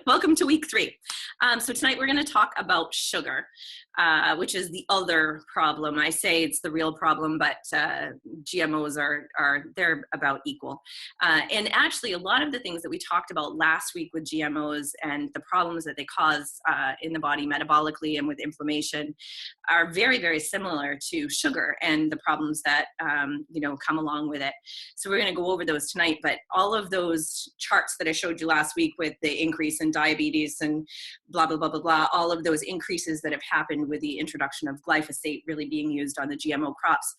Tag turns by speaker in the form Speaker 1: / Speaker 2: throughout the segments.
Speaker 1: Welcome to week 3. So tonight we're going to talk about sugar, which is the other problem. I say it's the real problem, but GMOs they're about equal. And actually, a lot of the things that we talked about last week with GMOs and the problems that they cause in the body metabolically and with inflammation are very, very similar to sugar and the problems that come along with it. So we're going to go over those tonight. But all of those charts that I showed you last week with the increase in diabetes and blah, blah, blah, blah, blah, all of those increases that have happened with the introduction of glyphosate really being used on the GMO crops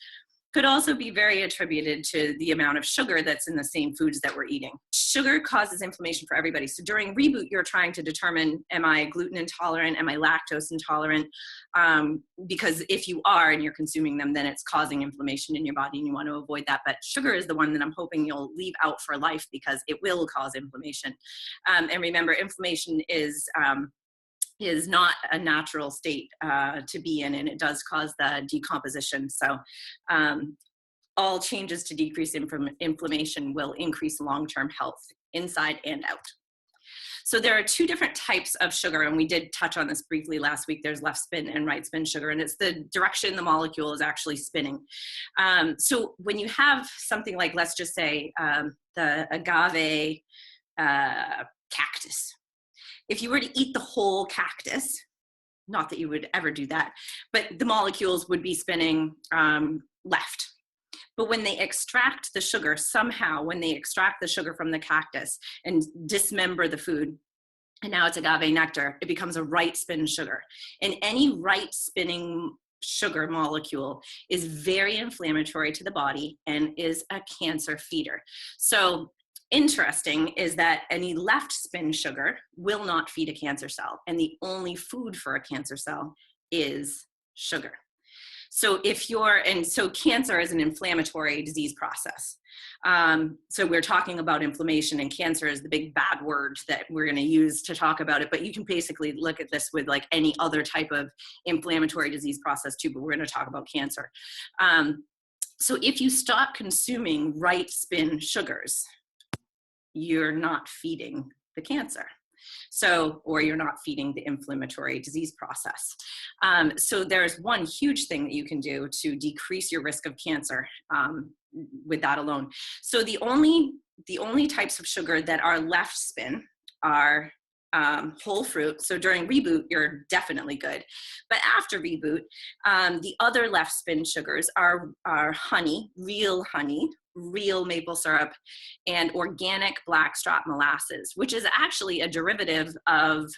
Speaker 1: could also be very attributed to the amount of sugar that's in the same foods that we're eating. Sugar causes inflammation for everybody. So during Reboot, you're trying to determine, am I gluten intolerant? Am I lactose intolerant? Because if you are and you're consuming them, then it's causing inflammation in your body and you want to avoid that. But sugar is the one that I'm hoping you'll leave out for life because it will cause inflammation. And remember, inflammation is not a natural state to be in, and it does cause the decomposition. So all changes to decrease inflammation will increase long-term health inside and out. So there are 2 different types of sugar, and we did touch on this briefly last week. There's left spin and right spin sugar, and it's the direction the molecule is actually spinning. So when you have something like, let's just say, the agave cactus, if you were to eat the whole cactus, not that you would ever do that, but the molecules would be spinning left. But when they extract the sugar, somehow when they extract the sugar from the cactus and dismember the food, and now it's agave nectar, it becomes a right spin sugar. And any right spinning sugar molecule is very inflammatory to the body and is a cancer feeder. So interesting is that any left spin sugar will not feed a cancer cell, and the only food for a cancer cell is sugar. So so cancer is an inflammatory disease process. So we're talking about inflammation, and cancer is the big bad word that we're going to use to talk about it. But you can basically look at this with like any other type of inflammatory disease process too, but we're going to talk about cancer. So if you stop consuming right spin sugars, you're not feeding the cancer. Or you're not feeding the inflammatory disease process. So there's one huge thing that you can do to decrease your risk of cancer with that alone. So the only types of sugar that are left spin are whole fruit. So during Reboot, you're definitely good. But after Reboot, the other left spin sugars are honey, real maple syrup, and organic blackstrap molasses, which is actually a derivative of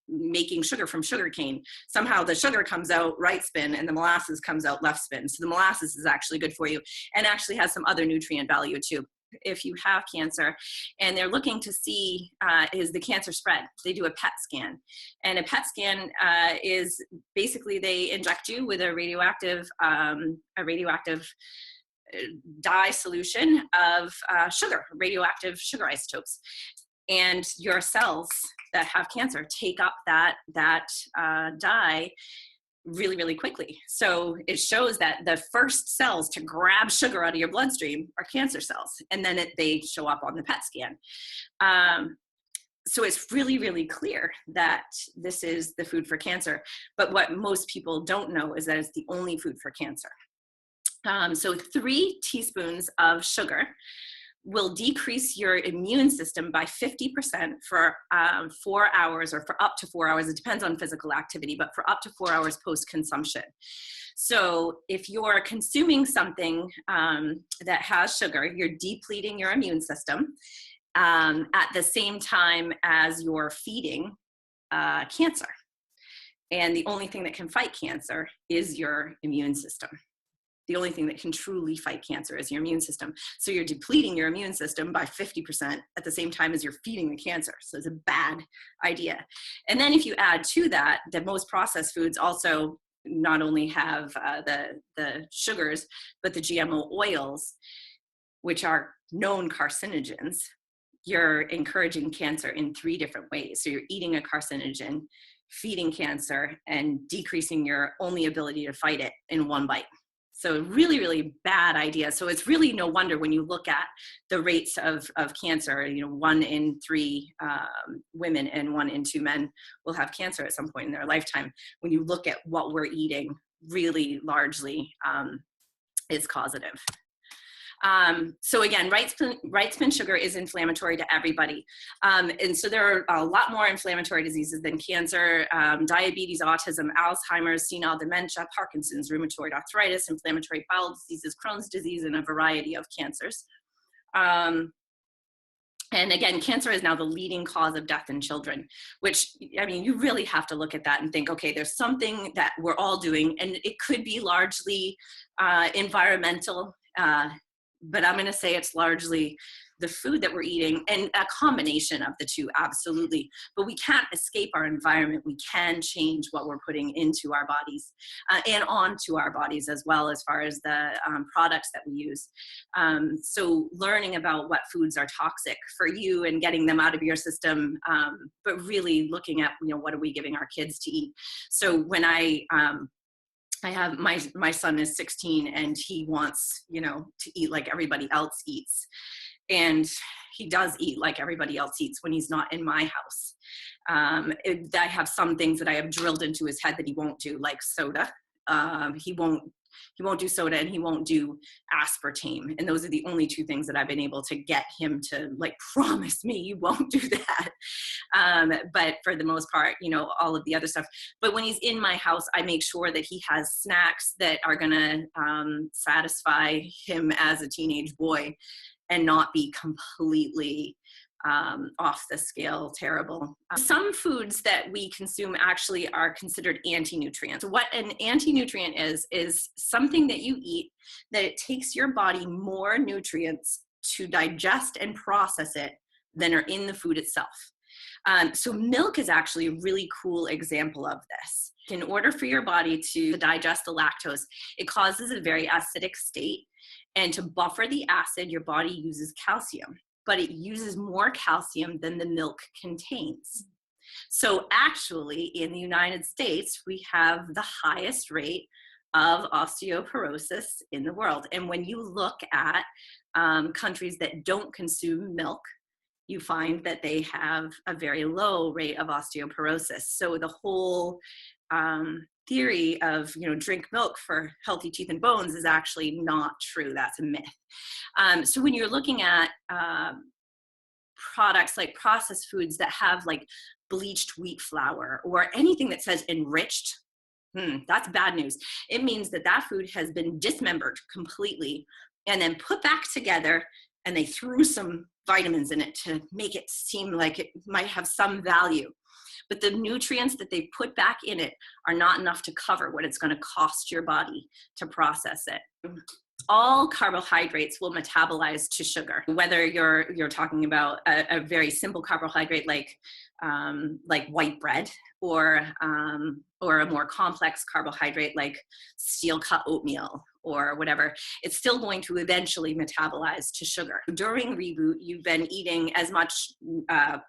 Speaker 1: making sugar from sugarcane. Somehow the sugar comes out right spin and the molasses comes out left spin. So the molasses is actually good for you and actually has some other nutrient value too. If you have cancer and they're looking to see is the cancer spread, they do a PET scan. And a PET scan is basically they inject you with a radioactive dye solution of radioactive sugar isotopes. And your cells that have cancer take up that dye really, really quickly. So it shows that the first cells to grab sugar out of your bloodstream are cancer cells, and then they show up on the PET scan. So it's really, really clear that this is the food for cancer. But what most people don't know is that it's the only food for cancer. So 3 teaspoons of sugar will decrease your immune system by 50% for 4 hours, or for up to 4 hours. It depends on physical activity, but for up to 4 hours post-consumption. So if you're consuming something that has sugar, you're depleting your immune system at the same time as you're feeding cancer. And the only thing that can fight cancer is your immune system. The only thing that can truly fight cancer is your immune system. So you're depleting your immune system by 50% at the same time as you're feeding the cancer. So it's a bad idea. And then if you add to that, that most processed foods also not only have the sugars, but the GMO oils, which are known carcinogens, you're encouraging cancer in 3 different ways. So you're eating a carcinogen, feeding cancer, and decreasing your only ability to fight it in one bite. So really, really bad idea. So it's really no wonder when you look at the rates of cancer, 1 in 3 women and 1 in 2 men will have cancer at some point in their lifetime. When you look at what we're eating, really largely is causative. So again, right spin sugar is inflammatory to everybody. And so there are a lot more inflammatory diseases than cancer: diabetes, autism, Alzheimer's, senile dementia, Parkinson's, rheumatoid arthritis, inflammatory bowel diseases, Crohn's disease, and a variety of cancers. And again, cancer is now the leading cause of death in children, which, I mean, you really have to look at that and think, okay, there's something that we're all doing, and it could be largely environmental, but I'm going to say it's largely the food that we're eating, and a combination of the two, absolutely. But we can't escape our environment. We can change what we're putting into our bodies and onto our bodies as well, as far as the products that we use. So learning about what foods are toxic for you and getting them out of your system, but really looking at, what are we giving our kids to eat? So when I have my son is 16, and he wants, to eat like everybody else eats. And he does eat like everybody else eats when he's not in my house. I have some things that I have drilled into his head that he won't do, like soda. He won't do soda, and he won't do aspartame. And those are the only 2 things that I've been able to get him to promise me you won't do that. But for the most part, all of the other stuff. But when he's in my house, I make sure that he has snacks that are going to satisfy him as a teenage boy and not be completely off the scale terrible. Some foods that we consume actually are considered anti-nutrients. What an anti-nutrient is something that you eat that it takes your body more nutrients to digest and process it than are in the food itself. So milk is actually a really cool example of this. In order for your body to digest the lactose, it causes a very acidic state. And to buffer the acid, your body uses calcium, but it uses more calcium than the milk contains. So actually, in the United States, we have the highest rate of osteoporosis in the world. And when you look at countries that don't consume milk, you find that they have a very low rate of osteoporosis. So the whole theory of, drink milk for healthy teeth and bones is actually not true. That's a myth. So when you're looking at products like processed foods that have like bleached wheat flour or anything that says enriched, that's bad news. It means that food has been dismembered completely and then put back together, and they threw some vitamins in it to make it seem like it might have some value. But the nutrients that they put back in it are not enough to cover what it's going to cost your body to process it. All carbohydrates will metabolize to sugar, whether you're talking about a very simple carbohydrate like white bread, or a more complex carbohydrate like steel cut oatmeal or whatever. It's still going to eventually metabolize to sugar. During Reboot, you've been eating as much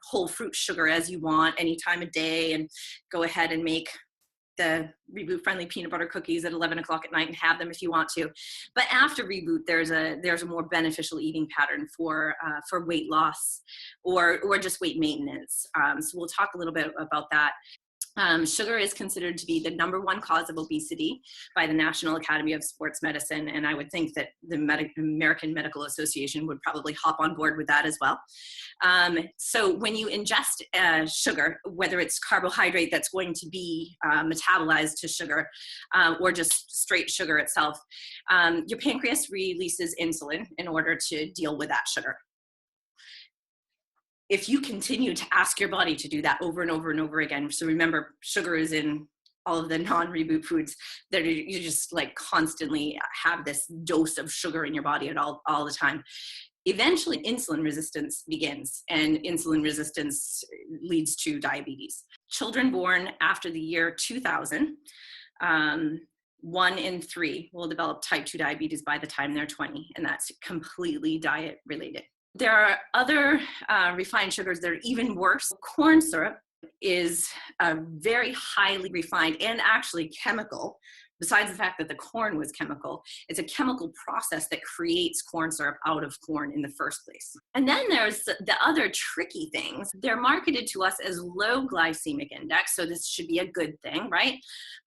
Speaker 1: whole fruit sugar as you want any time of day, and go ahead and make the Reboot friendly peanut butter cookies at 11 o'clock at night and have them if you want to. But after Reboot, there's a more beneficial eating pattern for weight loss or just weight maintenance. So we'll talk a little bit about that. Sugar is considered to be the #1 cause of obesity by the National Academy of Sports Medicine, and I would think that the American Medical Association would probably hop on board with that as well. So when you ingest sugar, whether it's carbohydrate that's going to be metabolized to sugar or just straight sugar itself, your pancreas releases insulin in order to deal with that sugar. If you continue to ask your body to do that over and over and over again, so remember, sugar is in all of the non-Reboot foods, that you just like constantly have this dose of sugar in your body at all the time. Eventually, insulin resistance begins, and insulin resistance leads to diabetes. Children born after the year 2000, 1 in 3 will develop type 2 diabetes by the time they're 20, and that's completely diet related. There are other refined sugars that are even worse. Corn syrup is a very highly refined and actually chemical Besides the fact that the corn was chemical, it's a chemical process that creates corn syrup out of corn in the first place. And then there's the other tricky things. They're marketed to us as low glycemic index, so this should be a good thing, right?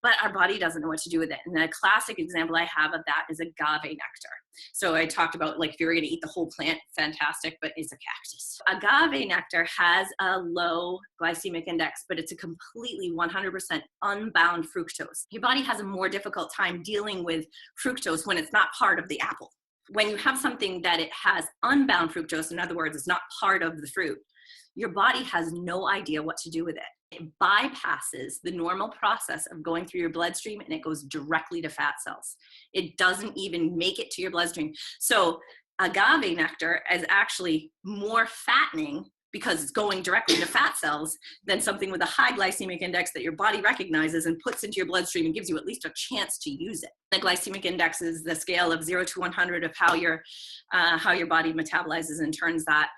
Speaker 1: But our body doesn't know what to do with it. And the classic example I have of that is agave nectar. So I talked about, like, if you were going to eat the whole plant, fantastic, but it's a cactus. Agave nectar has a low glycemic index, but it's a completely 100% unbound fructose. Your body has a more difficult time dealing with fructose when it's not part of the apple. When you have something that it has unbound fructose, in other words, it's not part of the fruit, your body has no idea what to do with it. It bypasses the normal process of going through your bloodstream, and it goes directly to fat cells. It doesn't even make it to your bloodstream. So agave nectar is actually more fattening because it's going directly to fat cells than something with a high glycemic index that your body recognizes and puts into your bloodstream and gives you at least a chance to use it. The glycemic index is the scale of 0 to 100 of how your body metabolizes and turns that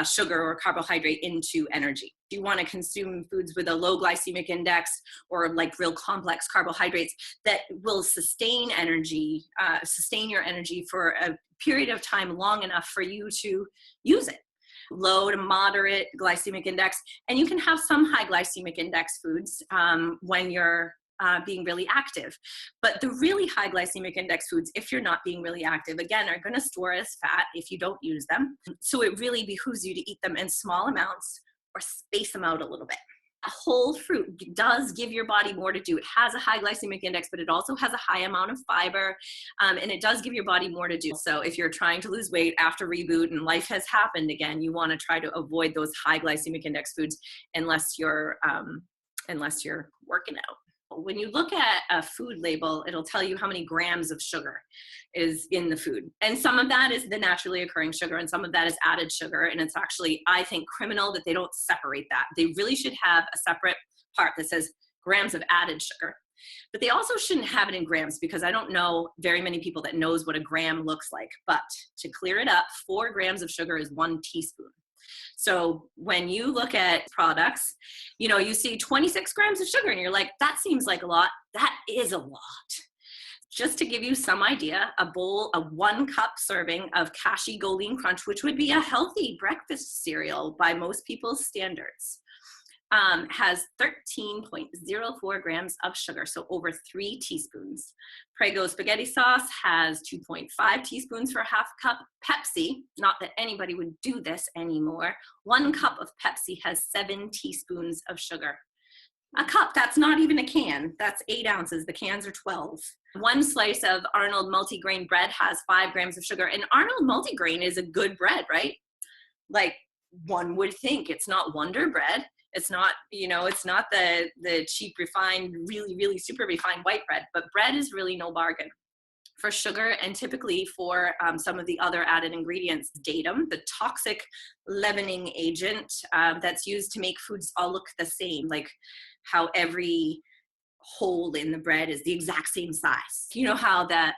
Speaker 1: sugar or carbohydrate into energy. If you want to consume foods with a low glycemic index or like real complex carbohydrates that will sustain energy, sustain your energy for a period of time long enough for you to use it. Low to moderate glycemic index, and you can have some high glycemic index foods when you're being really active. But the really high glycemic index foods, if you're not being really active, again, are going to store as fat if you don't use them. So it really behooves you to eat them in small amounts or space them out a little bit. A whole fruit does give your body more to do. It has a high glycemic index, but it also has a high amount of fiber, and it does give your body more to do. So if you're trying to lose weight after Reboot and life has happened again, you want to try to avoid those high glycemic index foods unless you're working out. When you look at a food label, it'll tell you how many grams of sugar is in the food. And some of that is the naturally occurring sugar, and some of that is added sugar. And it's actually, I think, criminal that they don't separate that. They really should have a separate part that says grams of added sugar. But they also shouldn't have it in grams, because I don't know very many people that knows what a gram looks like. But to clear it up, 4 grams of sugar is 1 teaspoon. So when you look at products, you see 26 grams of sugar and you're like, that seems like a lot. That is a lot. Just to give you some idea, a 1 cup serving of Kashi Goleen Crunch, which would be a healthy breakfast cereal by most people's standards, has 13.04 grams of sugar, so over 3 teaspoons. Prego spaghetti sauce has 2.5 teaspoons for a half cup. Pepsi, not that anybody would do this anymore, 1 cup of Pepsi has 7 teaspoons of sugar. A cup, that's not even a can, that's 8 ounces. The cans are 12. 1 slice of Arnold multigrain bread has 5 grams of sugar, and Arnold multigrain is a good bread, right? Like, one would think. It's not Wonder Bread. It's not, it's not the cheap, refined, really, really super refined white bread, but bread is really no bargain. For sugar, and typically for some of the other added ingredients, datum, the toxic leavening agent that's used to make foods all look the same, like how every hole in the bread is the exact same size. You know how that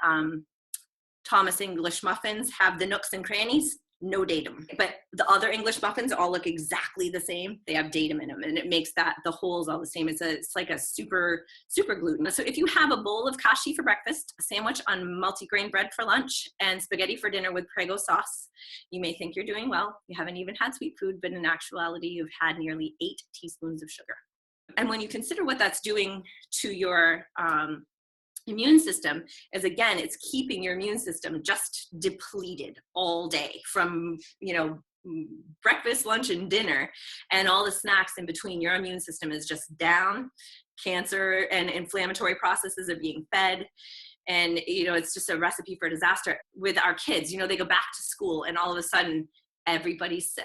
Speaker 1: Thomas English muffins have the nooks and crannies? No datum. But the other English muffins all look exactly the same. They have datum in them, and it makes the holes all the same. It's like a super gluten. So if you have a bowl of kashi for breakfast, a sandwich on multigrain bread for lunch, and spaghetti for dinner with Prego sauce, you may think you're doing well. You haven't even had sweet food, but in actuality, you've had nearly 8 teaspoons of sugar. And when you consider what that's doing to your immune system, is, again, it's keeping your immune system just depleted all day from breakfast, lunch, and dinner, and all the snacks in between. Your immune system is just down. Cancer and inflammatory processes are being fed, and it's just a recipe for disaster. With our kids, they go back to school and all of a sudden everybody's sick.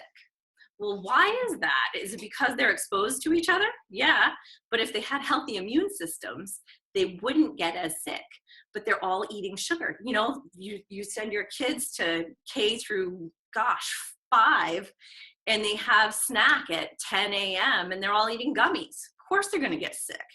Speaker 1: Well, why is that? Is it because they're exposed to each other? Yeah, but if they had healthy immune systems, they wouldn't get as sick. But they're all eating sugar. You send your kids to K through, 5, and they have snack at 10 a.m. and they're all eating gummies. Of course they're going to get sick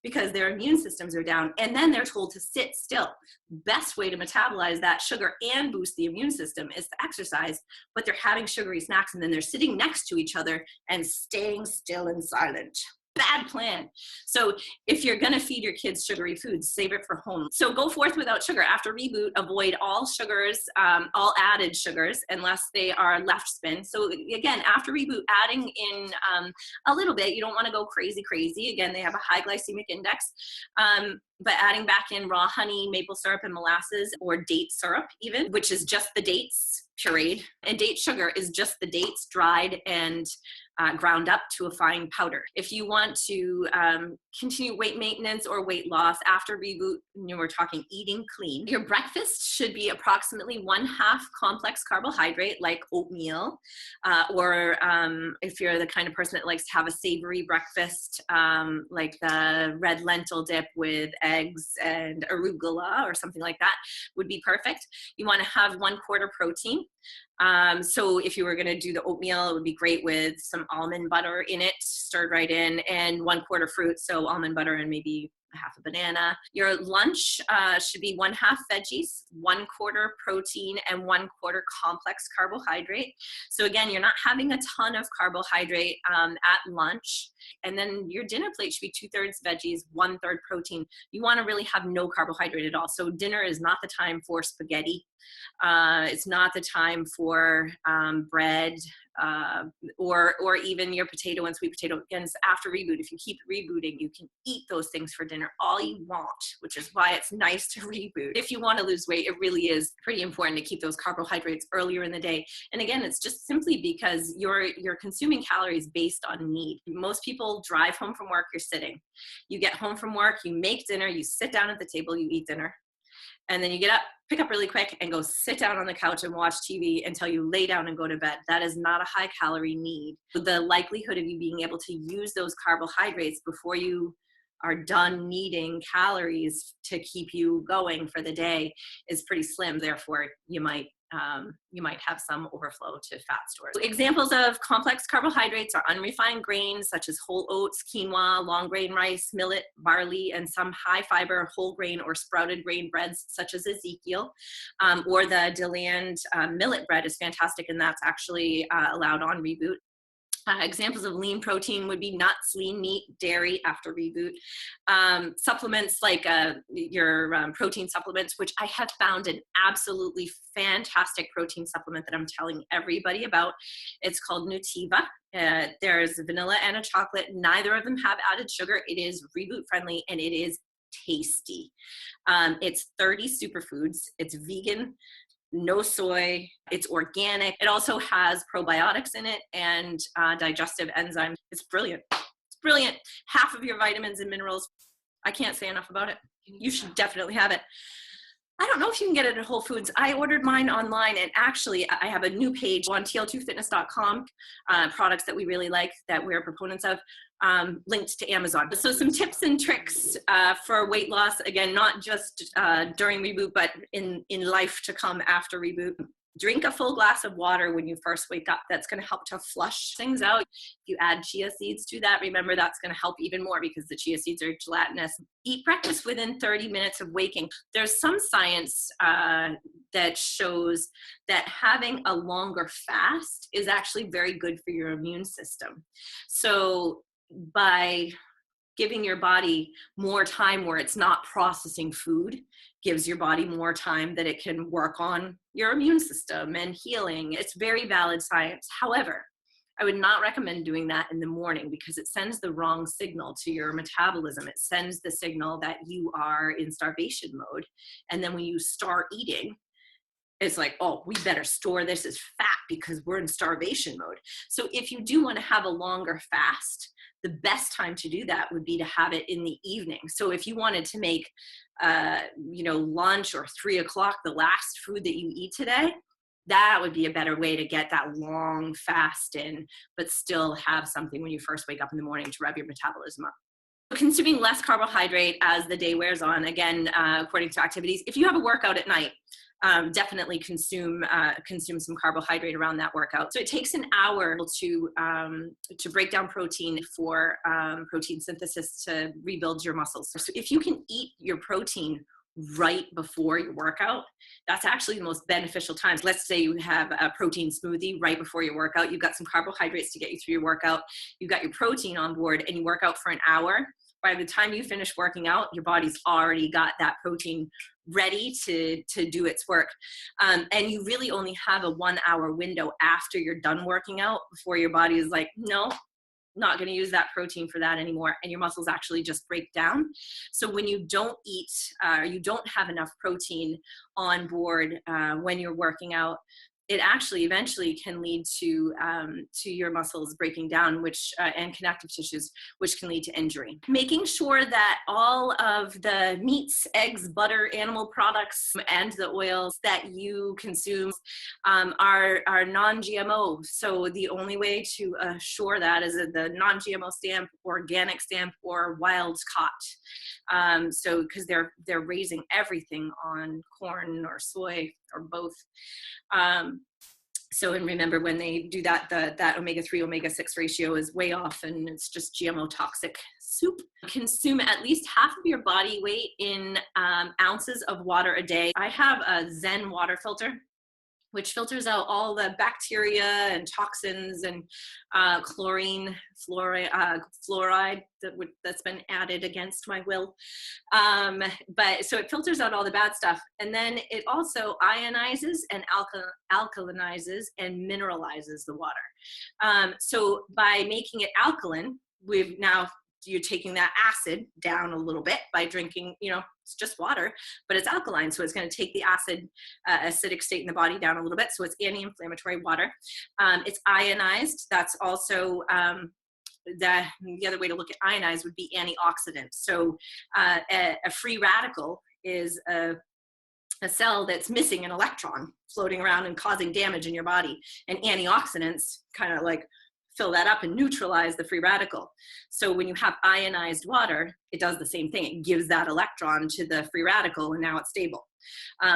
Speaker 1: because their immune systems are down, and then they're told to sit still. Best way to metabolize that sugar and boost the immune system is to exercise, but they're having sugary snacks, and then they're sitting next to each other and staying still and silent. bad plan. So if you're going to feed your kids sugary foods, save it for home. So go forth without sugar. After Reboot, avoid all sugars, all added sugars, unless they are left spin. So again, after Reboot, adding in a little bit. You don't want to go crazy. Again, they have a high glycemic index. But adding back in raw honey, maple syrup, and molasses, or date syrup even, which is just the dates pureed. And date sugar is just the dates dried and ground up to a fine powder. If you want to continue weight maintenance or weight loss after Reboot, we're talking eating clean, your breakfast should be approximately 1/2 complex carbohydrate, like oatmeal, or if you're the kind of person that likes to have a savory breakfast, like the red lentil dip with eggs and arugula or something like that would be perfect. You want to have 1/4 protein. So if you were going to do the oatmeal, it would be great with some almond butter in it, stirred right in, and 1/4 fruit. So almond butter and maybe 1/2 banana. Your lunch should be 1/2 veggies, 1/4 protein, and 1/4 complex carbohydrate. So again, you're not having a ton of carbohydrate at lunch. And then your dinner plate should be 2/3 veggies, 1/3 protein. You want to really have no carbohydrate at all. So dinner is not the time for spaghetti. It's not the time for bread, or even your potato and sweet potato. Again, after Reboot, if you keep rebooting, you can eat those things for dinner all you want, which is why it's nice to reboot. If you want to lose weight, it really is pretty important to keep those carbohydrates earlier in the day. And again, it's just simply because you're consuming calories based on need. Most people drive home from work, you're sitting. You get home from work, you make dinner, you sit down at the table, you eat dinner. And then you get up, pick up really quick, and go sit down on the couch and watch TV until you lay down and go to bed. That is not a high calorie need. The likelihood of you being able to use those carbohydrates before you are done needing calories to keep you going for the day is pretty slim. Therefore, you might have some overflow to fat stores. Examples of complex carbohydrates are unrefined grains such as whole oats, quinoa, long grain rice, millet, barley, and some high fiber whole grain or sprouted grain breads such as Ezekiel, or the Deland millet bread is fantastic, and that's actually allowed on Reboot. Examples of lean protein would be nuts, lean meat, dairy after Reboot. Supplements like your protein supplements, which I have found an absolutely fantastic protein supplement that I'm telling everybody about. It's called Nutiva. There's vanilla and a chocolate. Neither of them have added sugar. It is Reboot friendly and it is tasty. It's 30 superfoods. It's vegan. No soy, it's organic. It also has probiotics in it and digestive enzymes. It's brilliant. It's brilliant. Half of your vitamins and minerals. I can't say enough about it. You should definitely have it. I don't know if you can get it at Whole Foods. I ordered mine online, and actually I have a new page on tl2fitness.com, products that we really like, that we're proponents of, linked to Amazon. So some tips and tricks for weight loss, again, not just during Reboot, but in life to come after Reboot. Drink a full glass of water when you first wake up. That's going to help to flush things out. If you add chia seeds to that, remember that's going to help even more because the chia seeds are gelatinous. Eat breakfast within 30 minutes of waking. There's some science that shows that having a longer fast is actually very good for your immune system. So by giving your body more time where it's not processing food, gives your body more time that it can work on your immune system and healing. It's very valid science. However, I would not recommend doing that in the morning because it sends the wrong signal to your metabolism. It sends the signal that you are in starvation mode. And then when you start eating, it's like, oh, we better store this as fat because we're in starvation mode. So if you do want to have a longer fast, the best time to do that would be to have it in the evening. So if you wanted to make, lunch or 3 o'clock the last food that you eat today, that would be a better way to get that long fast in, but still have something when you first wake up in the morning to rev your metabolism up. Consuming less carbohydrate as the day wears on, again, according to activities. If you have a workout at night, definitely consume some carbohydrate around that workout. So it takes an hour to break down protein for protein synthesis to rebuild your muscles. So if you can eat your protein right before your workout, that's actually the most beneficial times. Let's say you have a protein smoothie right before your workout. You've got some carbohydrates to get you through your workout. You've got your protein on board, and you work out for an hour. By the time you finish working out, your body's already got that protein ready to do its work. And you really only have a 1 hour window after you're done working out before your body is like, no, not going to use that protein for that anymore, and your muscles actually just break down. So when you don't eat, you don't have enough protein on board when you're working out, it actually eventually can lead to your muscles breaking down, which and connective tissues, which can lead to injury. Making sure that all of the meats, eggs, butter, animal products, and the oils that you consume are non-GMO. So the only way to assure that is the non-GMO stamp, organic stamp, or wild caught. So because they're raising everything on corn or soy or both. So, and remember, when they do that, that omega-3, omega-6 ratio is way off, and it's just GMO toxic soup. Consume at least half of your body weight in ounces of water a day. I have a Zen water filter, which filters out all the bacteria and toxins and chlorine, fluoride that's been added against my will. But so it filters out all the bad stuff. And then it also ionizes and alkalinizes and mineralizes the water. So by making it alkaline, you're taking that acid down a little bit by drinking, it's just water, but it's alkaline. So it's going to take the acidic state in the body down a little bit. So it's anti-inflammatory water. It's ionized. That's also, the other way to look at ionized would be antioxidant. So a free radical is a cell that's missing an electron floating around and causing damage in your body. And antioxidants kind of like fill that up and neutralize the free radical. So when you have ionized water, it does the same thing. It gives that electron to the free radical, and now it's stable.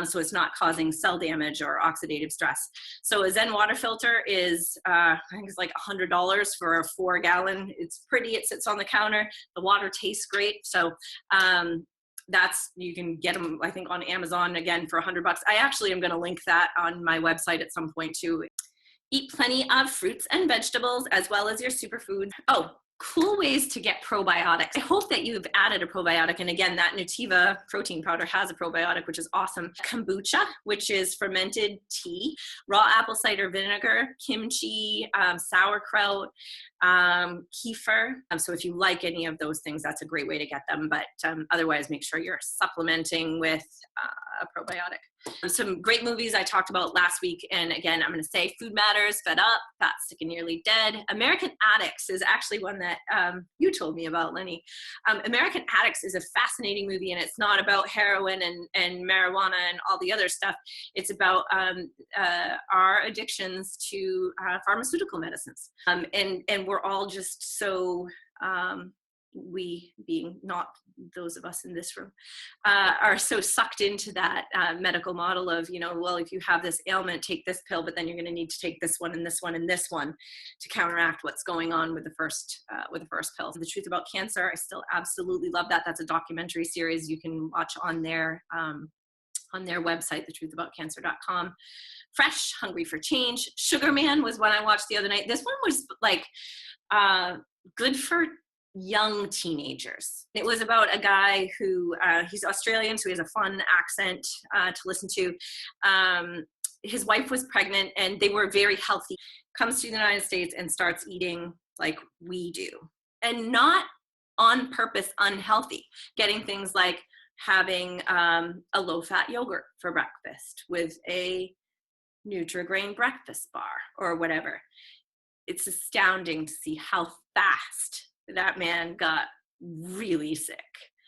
Speaker 1: So it's not causing cell damage or oxidative stress. So a Zen water filter is, I think it's like $100 for a 4-gallon. It's pretty, it sits on the counter. The water tastes great. So you can get them, I think, on Amazon again for $100. I actually am going to link that on my website at some point too. Eat plenty of fruits and vegetables, as well as your superfood. Oh, cool ways to get probiotics. I hope that you've added a probiotic. And again, that Nutiva protein powder has a probiotic, which is awesome. Kombucha, which is fermented tea, raw apple cider vinegar, kimchi, sauerkraut, kefir. So if you like any of those things, that's a great way to get them. But otherwise, make sure you're supplementing with a probiotic. Some great movies I talked about last week. And again, I'm going to say Food Matters, Fed Up, Fat, Sick, and Nearly Dead. American Addicts is actually one that you told me about, Lenny. American Addicts is a fascinating movie, and it's not about heroin and marijuana and all the other stuff. It's about our addictions to pharmaceutical medicines. And we're all just so... we being not those of us in this room are so sucked into that medical model of, well, if you have this ailment, take this pill, but then you're going to need to take this one and this one and this one to counteract what's going on with the first pill. The Truth About Cancer, I still absolutely love that. That's a documentary series you can watch on their website, thetruthaboutcancer.com. Fresh, Hungry for Change. Sugar Man was one I watched the other night. This one was like good for young teenagers. It was about a guy who he's Australian, so he has a fun accent to listen to. His wife was pregnant and they were very healthy. Comes to the United States and starts eating like we do, and not on purpose unhealthy, getting things like having a low-fat yogurt for breakfast with a Nutri-Grain breakfast bar or whatever. It's astounding to see how fast that man got really sick.